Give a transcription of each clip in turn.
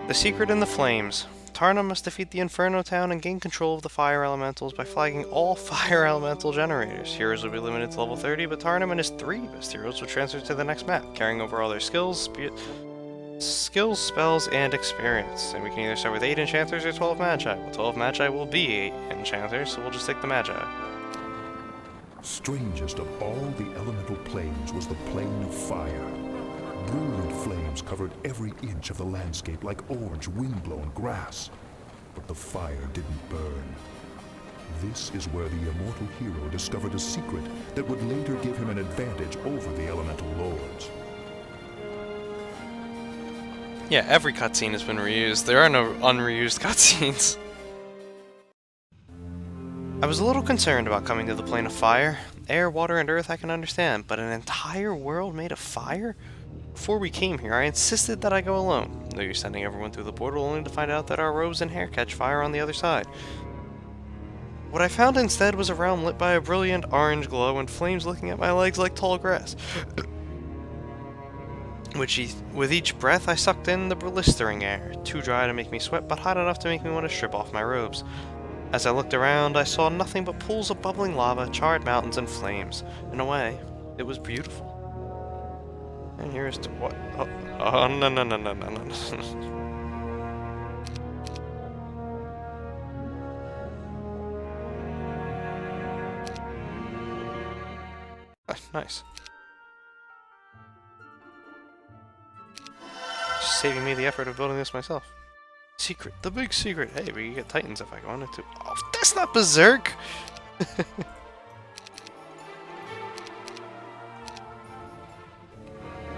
The secret in the flames. Tarna must defeat the Inferno Town and gain control of the fire elementals by flagging all fire elemental generators. Heroes will be limited to level 30, but Tarnum and his 3 best heroes will transfer to the next map, carrying over all their skills, spells, and experience. And we can either start with 8 enchanters or 12 magi. Well, 12 magi will be 8 enchanters, so we'll just take the magi. Strangest of all the elemental planes was the plane of fire. Brilliant flames covered every inch of the landscape like orange wind-blown grass. But the fire didn't burn. This is where the immortal hero discovered a secret that would later give him an advantage over the elemental lords. Yeah, every cutscene has been reused. There are no unreused cutscenes. I was a little concerned about coming to the plane of fire. Air, water, and earth I can understand, but an entire world made of fire? Before we came here, I insisted that I go alone, though you're sending everyone through the portal only to find out that our robes and hair catch fire on the other side. What I found instead was a realm lit by a brilliant orange glow and flames licking at my legs like tall grass. With each breath, I sucked in the blistering air, too dry to make me sweat, but hot enough to make me want to strip off my robes. As I looked around, I saw nothing but pools of bubbling lava, charred mountains, and flames. In a way, it was beautiful. And here's to what? Oh, no, no, no, no, no, no. Nice. Saving me the effort of building this myself. Secret, the big secret. Hey, we can get Titans if I wanted to. Oh, that's not Berserk!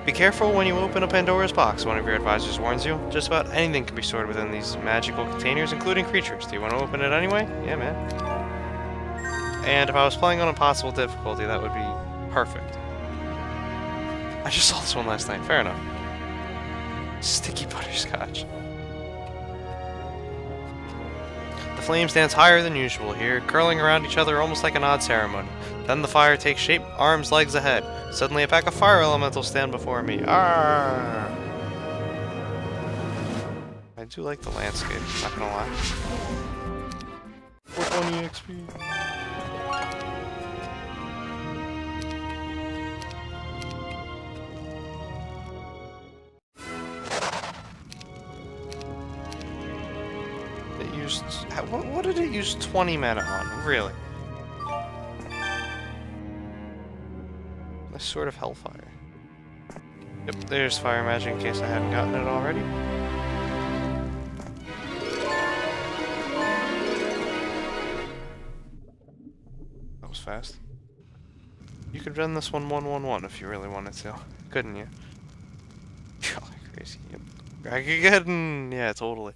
Be careful when you open a Pandora's box, one of your advisors warns you. Just about anything can be stored within these magical containers, including creatures. Do you want to open it anyway? Yeah, man. And if I was playing on impossible difficulty, that would be perfect. I just saw this one last night. Fair enough. Sticky butterscotch. The flames dance higher than usual here, curling around each other almost like an odd ceremony. Then the fire takes shape, arms, legs ahead. Suddenly a pack of fire elementals stand before me. Arrgh! I do like the landscape, not gonna lie. 420 XP. It used... What did it use 20 mana on? Really? A sort of hellfire. Yep, there's fire magic in case I hadn't gotten it already. That was fast. You could run this one 1-1-1 if you really wanted to, couldn't you? You're crazy. Yep. Yeah, totally.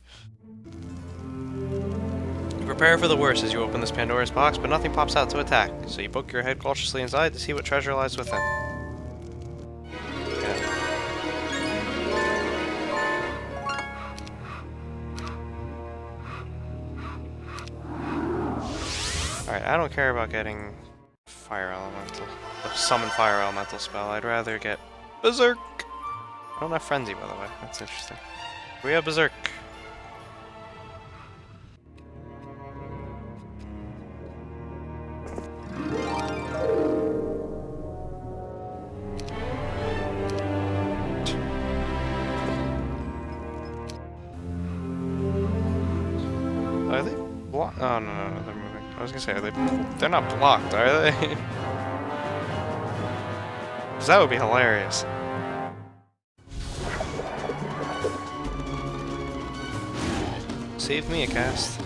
You prepare for the worst as you open this Pandora's box, but nothing pops out to attack, so you poke your head cautiously inside to see what treasure lies within. Yeah. Alright, I don't care about getting fire elemental. The summon fire elemental spell. I'd rather get Berserk! I don't have Frenzy, by the way. That's interesting. We have Berserk. Are they blocked? Oh, no, they're moving. I was gonna say, they're not blocked, are they? Because that would be hilarious. Save me a cast.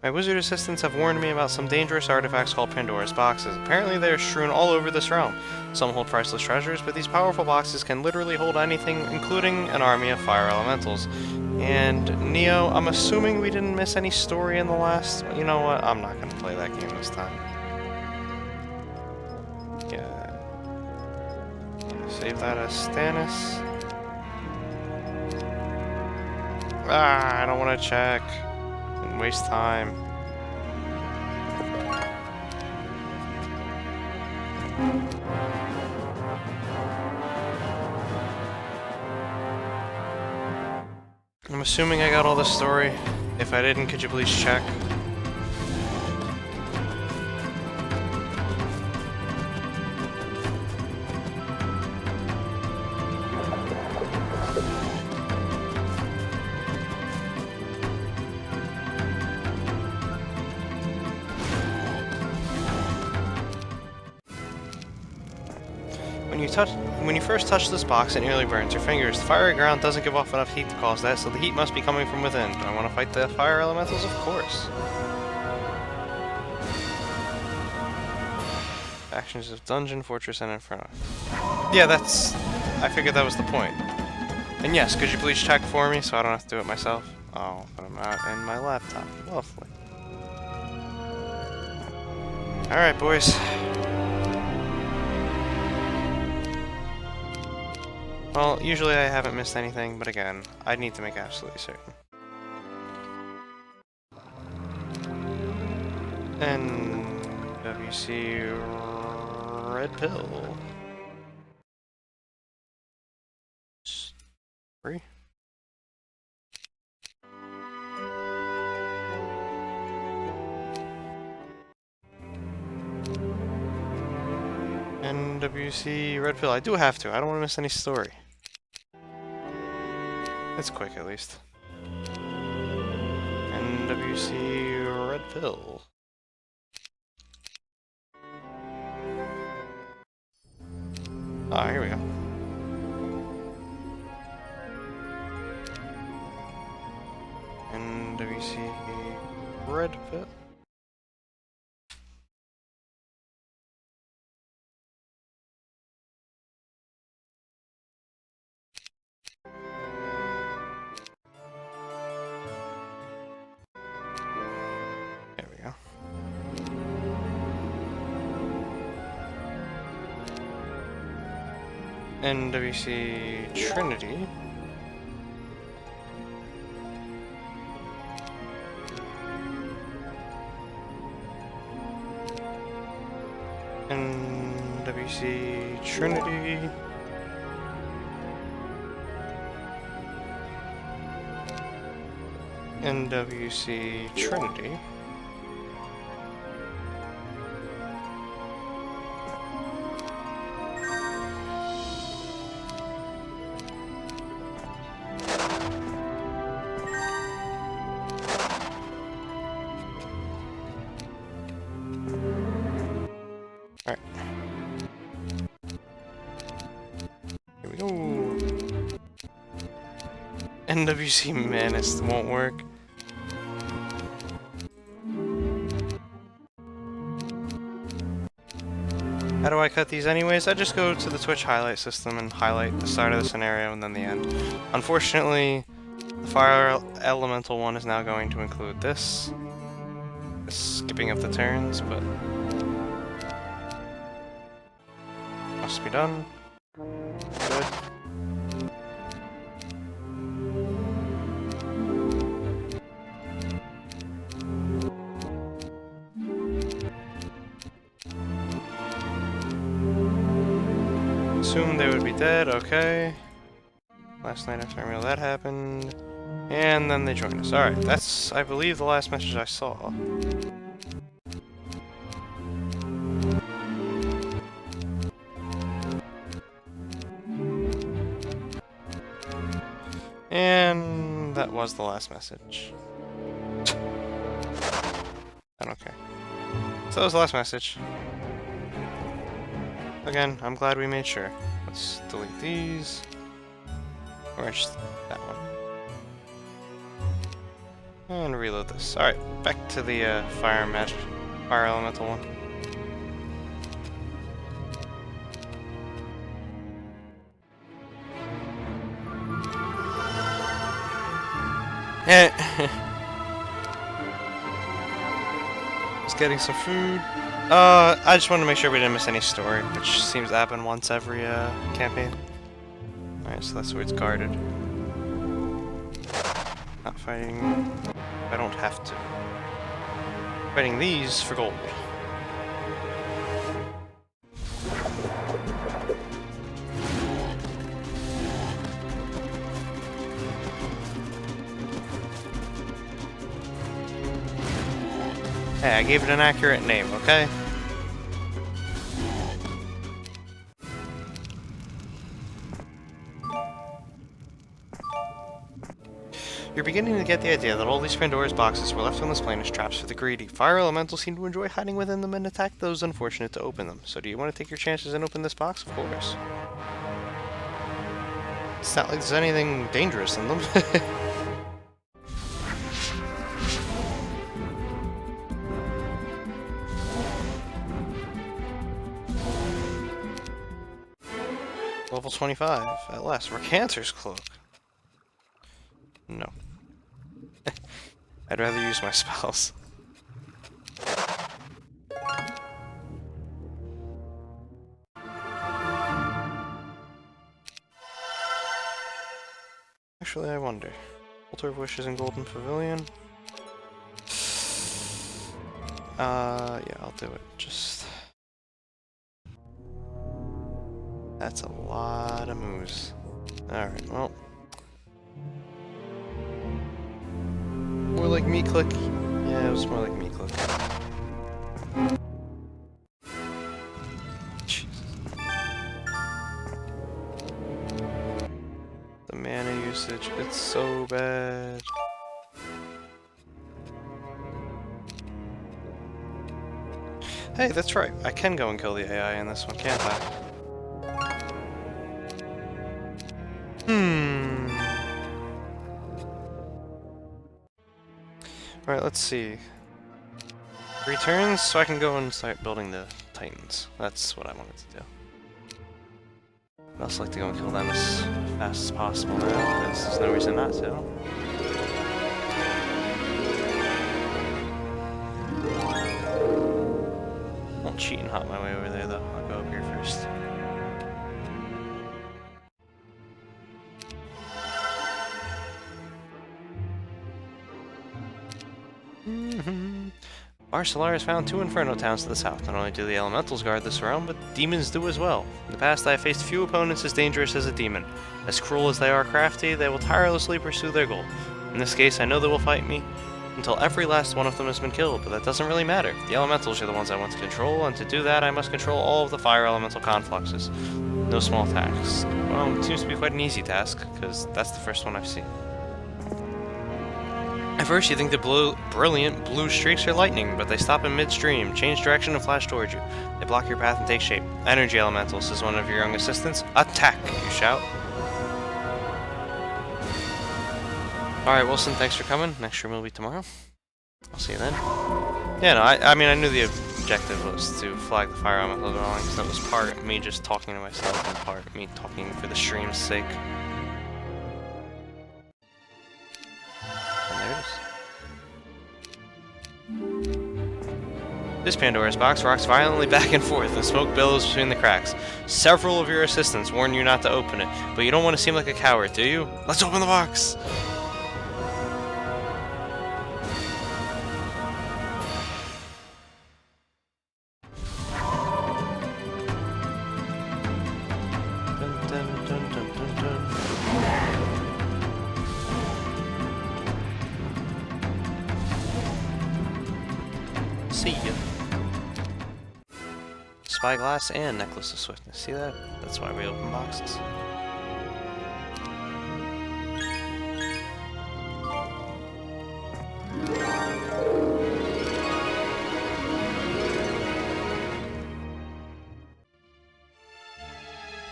My wizard assistants have warned me about some dangerous artifacts called Pandora's boxes. Apparently they are strewn all over this realm. Some hold priceless treasures, but these powerful boxes can literally hold anything, including an army of fire elementals. And Neo, I'm assuming we didn't miss any story in the last... You know what? I'm not going to play that game this time. Yeah. Save that as Stannis. I don't want to check. And waste time. I'm assuming I got all the story. If I didn't, could you please check? When you first touch this box, it nearly burns your fingers. The fiery ground doesn't give off enough heat to cause that, so the heat must be coming from within. Do I want to fight the fire elementals? Of course. Actions of Dungeon, Fortress, and Inferno. Yeah, I figured that was the point. And yes, could you please check for me so I don't have to do it myself? Oh, but I'm out in my laptop. Lovely. Alright, boys. Well, usually I haven't missed anything, but again, I need to make absolutely certain. NWC Red Pill. Free? NWC Red Pill. I do have to. I don't want to miss any story. It's quick, at least. NWC Red Pill. Ah, here we go. NWC Red Pill. NWC Trinity. NWC Trinity. NWC Trinity. NWC Menace won't work. How do I cut these anyways? I just go to the Twitch highlight system and highlight the start of the scenario and then the end. Unfortunately, the fire elemental one is now going to include this. The skipping of the turns, but must be done. Good. Assumed they would be dead, okay. Last night after I meal that happened. And then they joined us. Alright, that's, I believe, the last message I saw. And that was the last message. I don't care. So that was the last message. Again, I'm glad we made sure. Let's delete these. Or just that one. And reload this. Alright, back to the fire elemental one. Just getting some food. I just wanted to make sure we didn't miss any story, which seems to happen once every campaign. Alright, so that's where it's guarded. Not fighting. I don't have to. Fighting these for gold. Hey, I gave it an accurate name, okay? You're beginning to get the idea that all these Pandora's boxes were left on this plane as traps for the greedy. Fire elementals seem to enjoy hiding within them and attack those unfortunate to open them. So do you want to take your chances and open this box? Of course. It's not like there's anything dangerous in them. Level 25, at last. Recanter's Cloak. No. I'd rather use my spells. Actually, I wonder. Altar of Wishes in Golden Pavilion. Yeah, I'll do it. Just... That's a lot of moves. Alright, well... More like me click. Yeah, it was more like me click. Jesus. The mana usage, it's so bad. Hey, that's right. I can go and kill the AI in this one, can't I? Alright, let's see. 3 turns, so I can go and start building the Titans. That's what I wanted to do. I'd also like to go and kill them as fast as possible now, because there's no reason not to. I'll cheat and hop my way over there, though. I'll go up here first. Arcelar has found 2 Inferno towns to the south. Not only do the elementals guard this realm, but demons do as well. In the past, I have faced few opponents as dangerous as a demon. As cruel as they are crafty, they will tirelessly pursue their goal. In this case, I know they will fight me until every last one of them has been killed, but that doesn't really matter. The elementals are the ones I want to control, and to do that, I must control all of the fire elemental confluxes. No small task. Well, it seems to be quite an easy task, because that's the first one I've seen. At first, you think the brilliant blue streaks are lightning, but they stop in midstream, change direction, and flash towards you. They block your path and take shape. Energy elementals is one of your young assistants. Attack, you shout. Alright, Wilson, thanks for coming. Next stream will be tomorrow. I'll see you then. Yeah, no, I mean, I knew the objective was to flag the fire elemental dwelling, because that was part of me just talking to myself and part of me talking for the stream's sake. This Pandora's box rocks violently back and forth, and smoke billows between the cracks. Several of your assistants warn you not to open it, but you don't want to seem like a coward, do you? Let's open the box! Dun, dun, dun, dun, dun, dun. See ya. Spyglass and Necklace of Swiftness. See that? That's why we open boxes.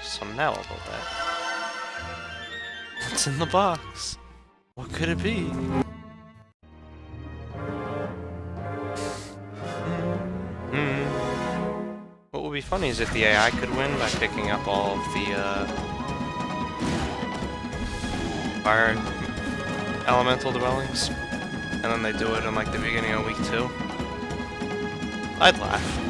So now about that. What's in the box? What could it be? funny is if the AI could win by picking up all of the fire elemental dwellings, and then they do it in like the beginning of week 2. I'd laugh.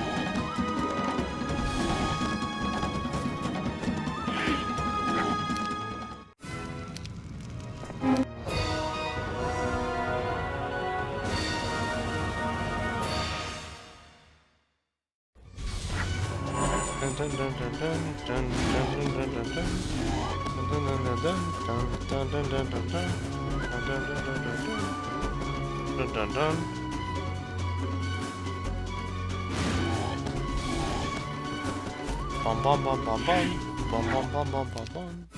Bum bum bum bum bum bum bum bum bum bum bum.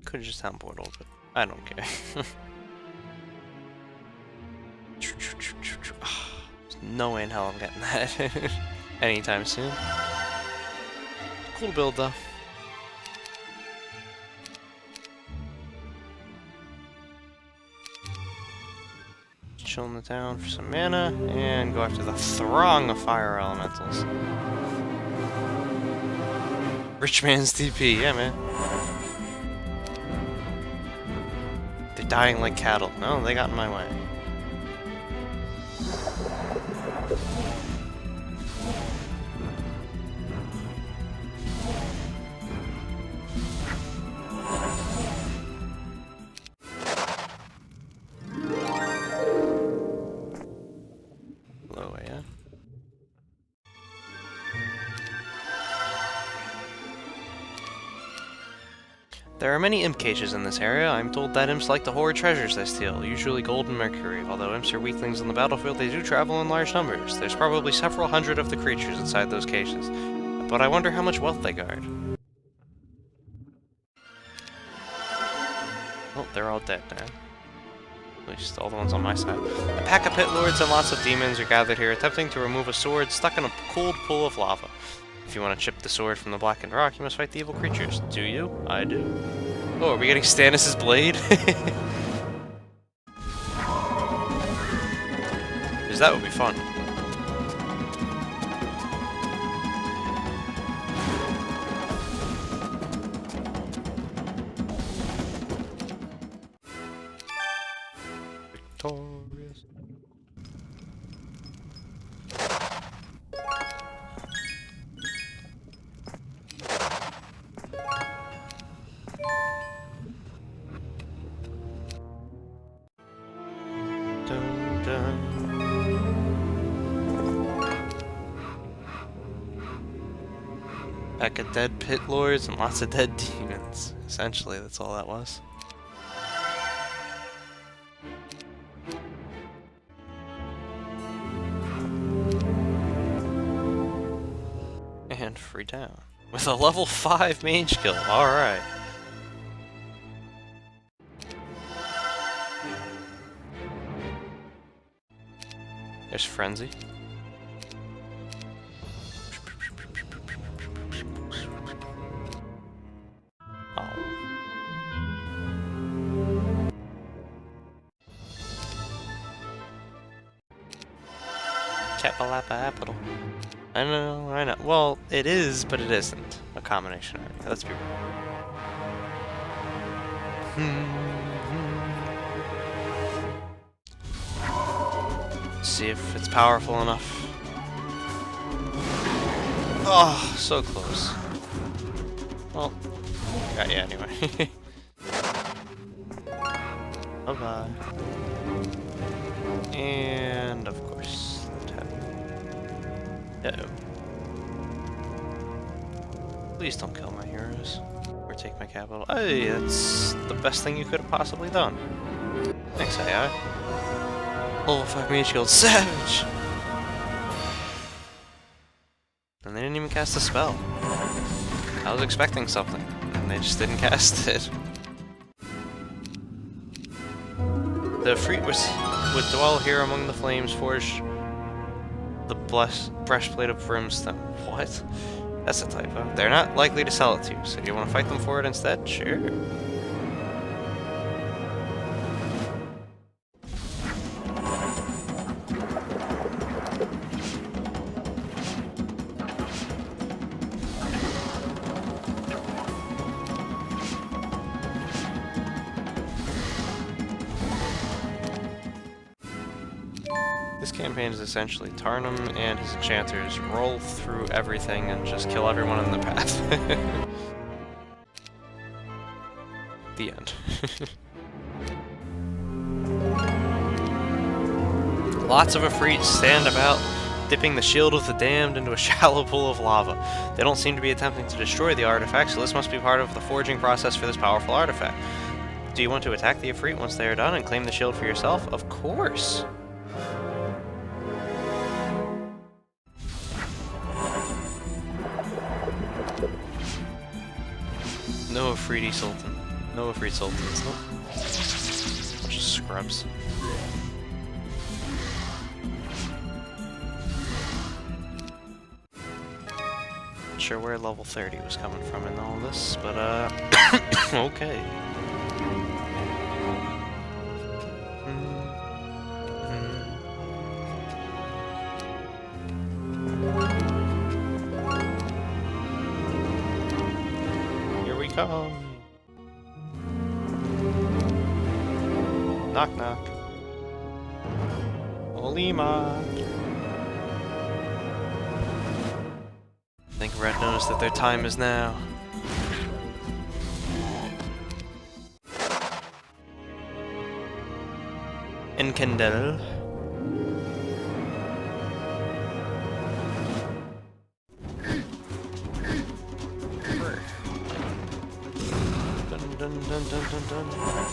Could just sound portal, but I don't care. There's no way in hell I'm getting that anytime soon. Cool build though. Chill in the town for some mana and go after the throng of fire elementals. Rich man's TP, yeah man. They're dying like cattle. No, they got in my way. There are many imp cages in this area. I'm told that imps like to hoard treasures they steal, usually gold and mercury. Although imps are weaklings on the battlefield, they do travel in large numbers. There's probably several hundred of the creatures inside those cages. But I wonder how much wealth they guard. Well, they're all dead now. At least all the ones on my side. A pack of pit lords and lots of demons are gathered here, attempting to remove a sword stuck in a cold pool of lava. If you want to chip the sword from the blackened rock, you must fight the evil creatures. Do you? I do. Oh, are we getting Stannis' blade? Because that would be fun. Victorious. Pack of dead pit lords and lots of dead demons. Essentially, that's all that was. And free down. With a level 5 mage kill, alright. There's Frenzy. Kapalapa Apple. I know, I know. Well, it is, but it isn't. A combination area. Let's be real. See if it's powerful enough. Oh, so close. Well, got you anyway. Bye-bye. And, of course, tap. Uh-oh. Please don't kill my heroes. Or take my capital. Hey, that's the best thing you could have possibly done. Thanks, AI. Level 5 mage shield. Savage! And they didn't even cast a spell. I was expecting something, and they just didn't cast it. The Freet would dwell here among the flames, forge the breastplate of brimstone. What? That's a typo. They're not likely to sell it to you, so do you want to fight them for it instead? Sure. This campaign is essentially Tarnum and his enchanters roll through everything and just kill everyone in the path. The end. Lots of Ifrit stand about, dipping the shield of the damned into a shallow pool of lava. They don't seem to be attempting to destroy the artifact, so this must be part of the forging process for this powerful artifact. Do you want to attack the Ifrit once they are done and claim the shield for yourself? Of course! No Ifriti Sultan. No Ifrit Sultans. Nope. Bunch of scrubs. Not sure where level 30 was coming from in all this, but okay. Here we come. Knock knock. Olima. I think Red knows that their time is now. Enkindel. Dun dun dun dun dun dun.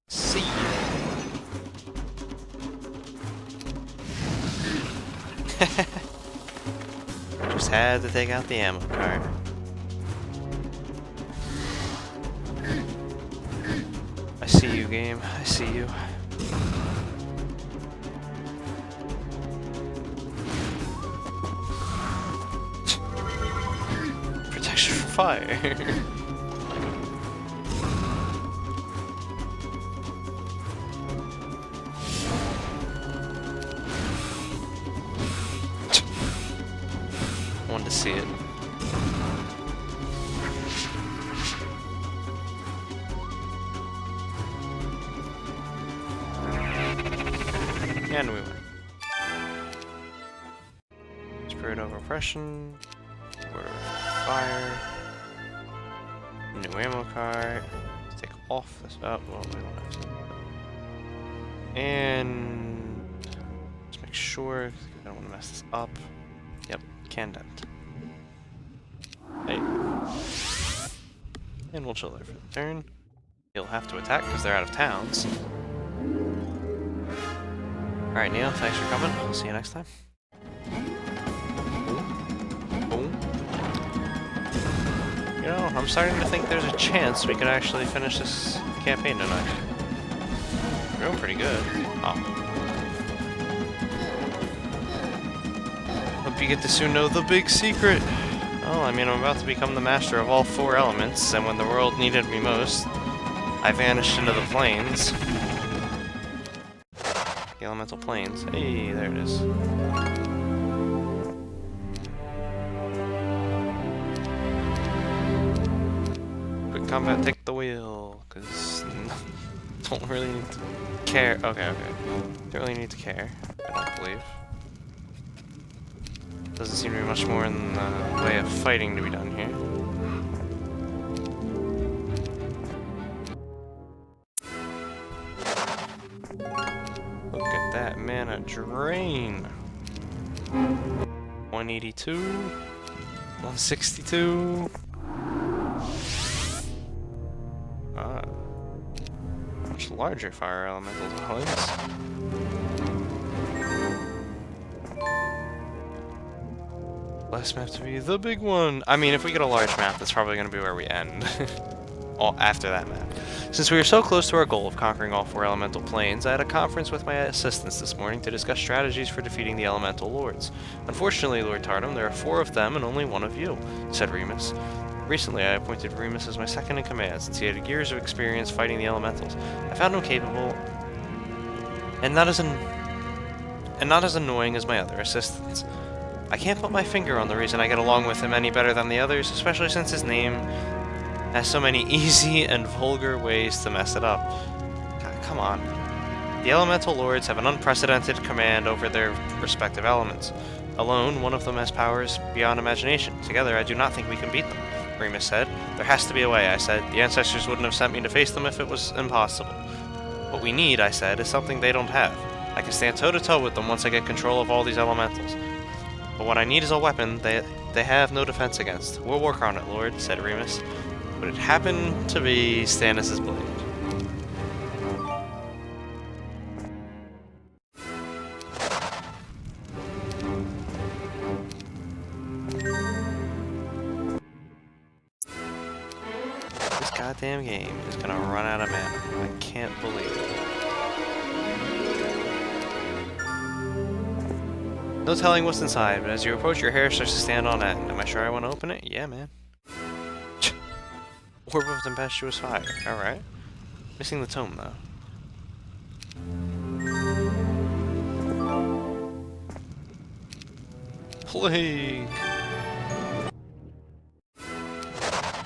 See ya. Just had to take out the ammo cart. I see you, game. I see you. Protection from fire. Wanted to see it. And we win. Spirit of Oppression. Order of Fire. New ammo cart. Let's take off this up. Well, we don't have to. And let's make sure. I don't want to mess this up. Yep, Candent. Hey. And we'll chill there for the turn. He'll have to attack because they're out of towns. Alright, Neo, thanks for coming. I'll see you next time. Boom. You know, I'm starting to think there's a chance we could actually finish this campaign tonight. We're doing pretty good. Oh. Hope you get to soon know the big secret. Well, I mean, I'm about to become the master of all 4 elements, and when the world needed me most, I vanished into the plains. The elemental plains. Hey, there it is. Quick combat, take the wheel, because don't really need to care. Okay. Don't really need to care, I don't believe. Doesn't seem to be much more in the way of fighting to be done here. Look at that mana drain. 182, 162. Much larger fire elemental dwellings. Last map to be the big one. I mean, if we get a large map, that's probably going to be where we end. After that map. Since we are so close to our goal of conquering all 4 elemental planes, I had a conference with my assistants this morning to discuss strategies for defeating the elemental lords. Unfortunately, Lord Tarnum, there are 4 of them and only 1 of you, said Remus. Recently, I appointed Remus as my second in command, since he had years of experience fighting the elementals. I found him capable, and not as annoying as my other assistants. I can't put my finger on the reason I get along with him any better than the others, especially since his name has so many easy and vulgar ways to mess it up. God, come on. The Elemental Lords have an unprecedented command over their respective elements. Alone, one of them has powers beyond imagination. Together, I do not think we can beat them, Remus said. There has to be a way, I said. The ancestors wouldn't have sent me to face them if it was impossible. What we need, I said, is something they don't have. I can stand toe-to-toe with them once I get control of all these elementals. But what I need is a weapon they have no defense against. We'll work on it, Lord, said Remus. But it happened to be Stannis' blade. This goddamn game is gonna run out of mana. I can't believe it. No telling what's inside, but as you approach, your hair starts to stand on end. Am I sure I want to open it? Yeah, man. Orb of Tempestuous Fire. Alright. Missing the tome, though. Plague!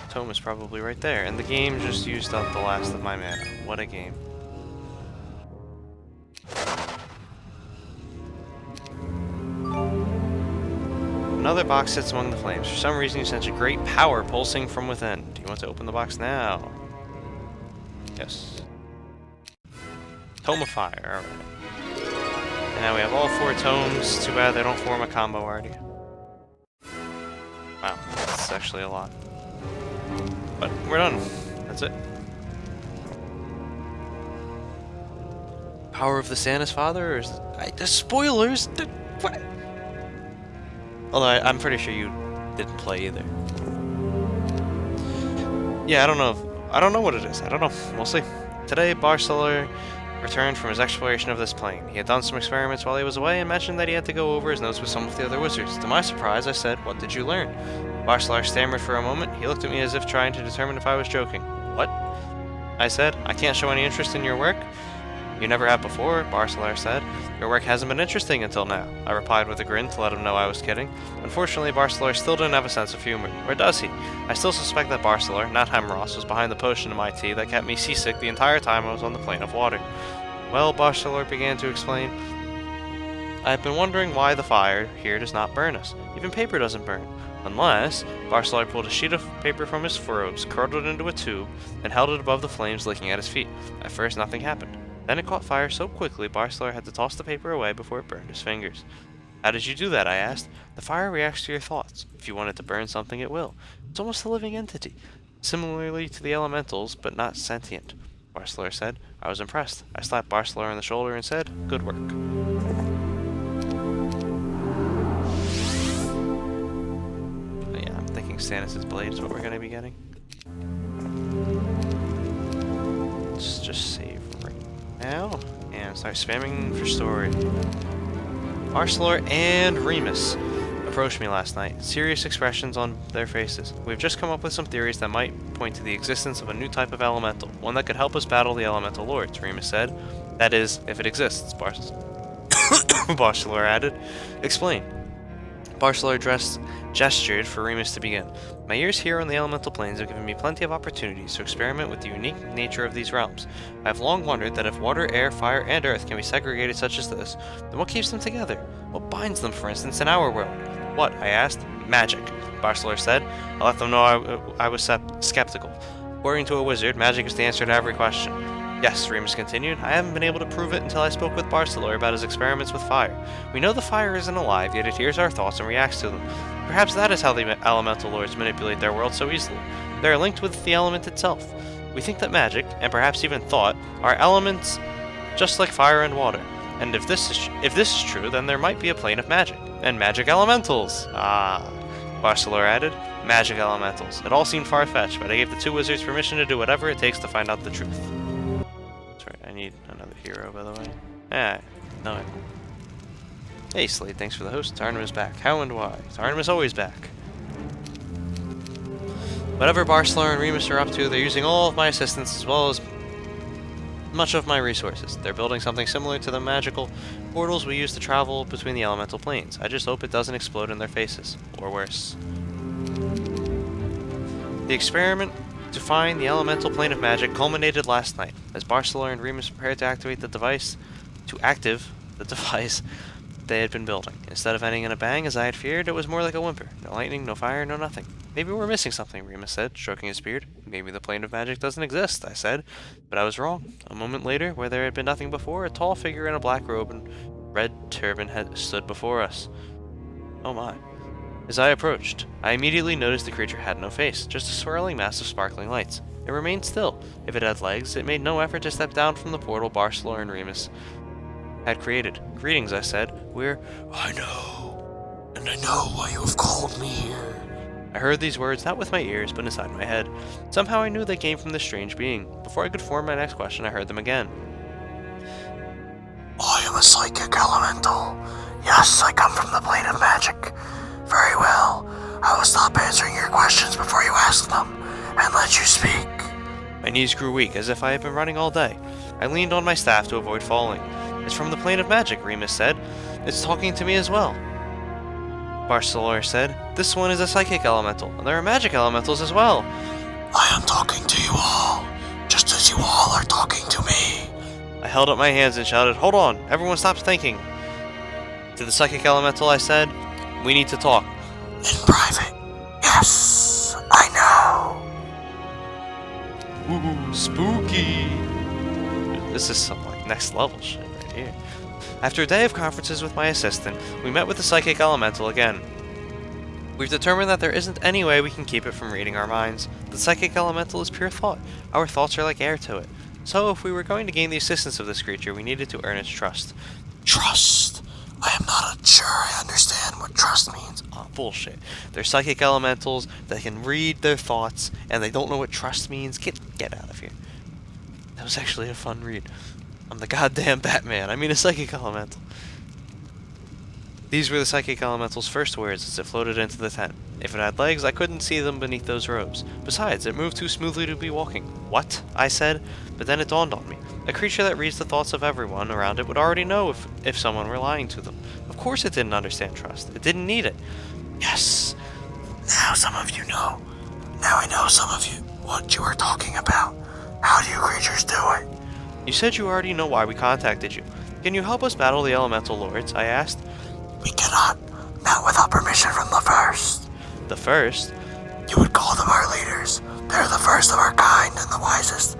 Tome is probably right there, and the game just used up the last of my mana. What a game. Another box sits among the flames. For some reason, you sense a great power pulsing from within. Do you want to open the box now? Yes. Tome of Fire. Alright. And now we have all 4 tomes. Too bad they don't form a combo already. Wow, that's actually a lot. But we're done. That's it. Power of the Stannis Father? Or is it, spoilers? What? Although I'm pretty sure you didn't play either. Yeah, I don't know what it is. I don't know. We'll see. Today, Barcelor returned from his exploration of this plane. He had done some experiments while he was away and mentioned that he had to go over his notes with some of the other wizards. To my surprise, I said, "What did you learn?" Barcelor stammered for a moment. He looked at me as if trying to determine if I was joking. "What?" I said, "I can't show any interest in your work." "You never have before," Barcelor said. "Your work hasn't been interesting until now." I replied with a grin to let him know I was kidding. Unfortunately, Barcelor still didn't have a sense of humor. Or does he? I still suspect that Barcelor, not Hemross, was behind the potion in my tea that kept me seasick the entire time I was on the plane of water. Well, Barcelor began to explain, I have been wondering why the fire here does not burn us. Even paper doesn't burn. Unless... Barcelor pulled a sheet of paper from his robes, curled it into a tube, and held it above the flames licking at his feet. At first, nothing happened. Then it caught fire so quickly, Barcelor had to toss the paper away before it burned his fingers. How did you do that? I asked. The fire reacts to your thoughts. If you want it to burn something, it will. It's almost a living entity. Similarly to the elementals, but not sentient. Barcelor said. I was impressed. I slapped Barcelor on the shoulder and said, good work. Yeah, I'm thinking Stannis' blade is what we're going to be getting. Let's just save right now and start spamming for story. Barcelor and Remus approached me last night, serious expressions on their faces. We've just come up with some theories that might point to the existence of a new type of elemental, one that could help us battle the elemental lords, Remus said. That is, if it exists, Barcelor added. Explain. Barcelor gestured for Remus to begin. My years here on the elemental planes have given me plenty of opportunities to experiment with the unique nature of these realms. I have long wondered that if water, air, fire, and earth can be segregated such as this, then what keeps them together? What binds them, for instance, in our world? What? I asked. Magic, Barcelor said. I let them know I was skeptical. According to a wizard, magic is the answer to every question. Yes, Remus continued. I haven't been able to prove it until I spoke with Barcelor about his experiments with fire. We know the fire isn't alive, yet it hears our thoughts and reacts to them. Perhaps that is how the elemental lords manipulate their world so easily. They are linked with the element itself. We think that magic, and perhaps even thought, are elements just like fire and water. And if this is true, then there might be a plane of magic. And magic elementals! Ah, Barcelor added. Magic elementals. It all seemed far-fetched, but I gave the two wizards permission to do whatever it takes to find out the truth. Sorry, I need another hero, by the way. Ah, no. Hey, Slade, thanks for the host. Tarnum is back. How and why? Tarnum is always back. Whatever Barcelor and Remus are up to, they're using all of my assistance as well as much of my resources. They're building something similar to the magical portals we use to travel between the elemental planes. I just hope it doesn't explode in their faces. Or worse. The experiment to find the elemental plane of magic culminated last night, as Barcelona and Remus prepared to activate the device, they had been building. Instead of ending in a bang, as I had feared, it was more like a whimper. No lightning, no fire, no nothing. Maybe we're missing something, Remus said, stroking his beard. Maybe the plane of magic doesn't exist, I said. But I was wrong. A moment later, where there had been nothing before, a tall figure in a black robe and red turban had stood before us. Oh my. As I approached, I immediately noticed the creature had no face, just a swirling mass of sparkling lights. It remained still. If it had legs, it made no effort to step down from the portal Barcelona and Remus had created. Greetings, I said. I know, and I know why you have called me here. I heard these words not with my ears, but inside my head. Somehow I knew they came from this strange being. Before I could form my next question, I heard them again. I am a psychic elemental. Yes, I come from the plane of magic. Very well. I will stop answering your questions before you ask them, and let you speak. My knees grew weak, as if I had been running all day. I leaned on my staff to avoid falling. It's from the plane of magic, Remus said. It's talking to me as well. Barcelona said, this one is a psychic elemental, and there are magic elementals as well. I am talking to you all, just as you all are talking to me. I held up my hands and shouted, hold on, everyone stop thinking. To the psychic elemental, I said, we need to talk. In private. Yes, I know. Ooh, spooky. This is some like next level shit right here. After a day of conferences with my assistant, we met with the psychic elemental again. We've determined that there isn't any way we can keep it from reading our minds. The psychic elemental is pure thought. Our thoughts are like air to it. So if we were going to gain the assistance of this creature, we needed to earn its trust. Trust? I am not sure I understand what trust means. Oh, bullshit. They're psychic elementals, they can read their thoughts, and they don't know what trust means. Get out of here. That was actually a fun read. I'm the goddamn Batman. I mean a psychic elemental. These were the psychic elemental's first words as it floated into the tent. If it had legs, I couldn't see them beneath those robes. Besides, it moved too smoothly to be walking. What? I said, but then it dawned on me. A creature that reads the thoughts of everyone around it would already know if someone were lying to them. Of course it didn't understand trust. It didn't need it. Yes. Now some of you know. Now I know some of you what you are talking about. How do you creatures do it? You said you already know why we contacted you. Can you help us battle the elemental lords? I asked. We cannot. Not without permission from the first. The first? You would call them our leaders. They're the first of our kind and the wisest.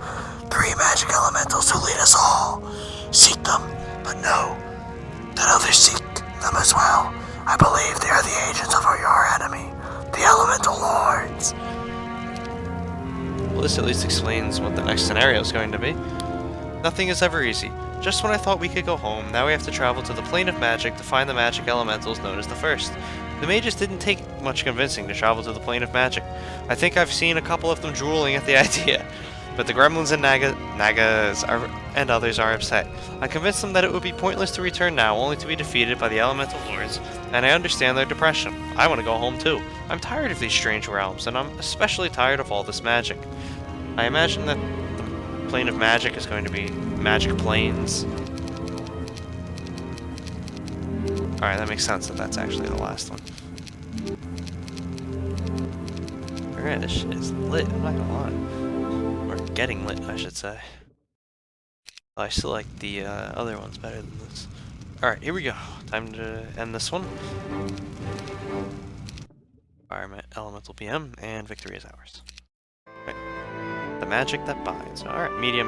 3 magic elementals who lead us all. Seek them, but know that others seek them as well. I believe they are the agents of your enemy, the elemental lords. Well, this at least explains what the next scenario is going to be. Nothing is ever easy. Just when I thought we could go home, now we have to travel to the plane of magic to find the magic elementals known as the First. The mages didn't take much convincing to travel to the plane of magic. I think I've seen a couple of them drooling at the idea. But the gremlins and nagas and others are upset. I convinced them that it would be pointless to return now, only to be defeated by the elemental lords, and I understand their depression. I want to go home too. I'm tired of these strange realms, and I'm especially tired of all this magic. I imagine that the plane of magic is going to be magic planes. Alright, that makes sense that that's actually the last one. Alright, this shit is lit, I'm not gonna lie. Or getting lit, I should say. I still like the other ones better than this. Alright, here we go. Time to end this one. Environment, Elemental PM, and victory is ours. Right. The magic that binds. Alright, medium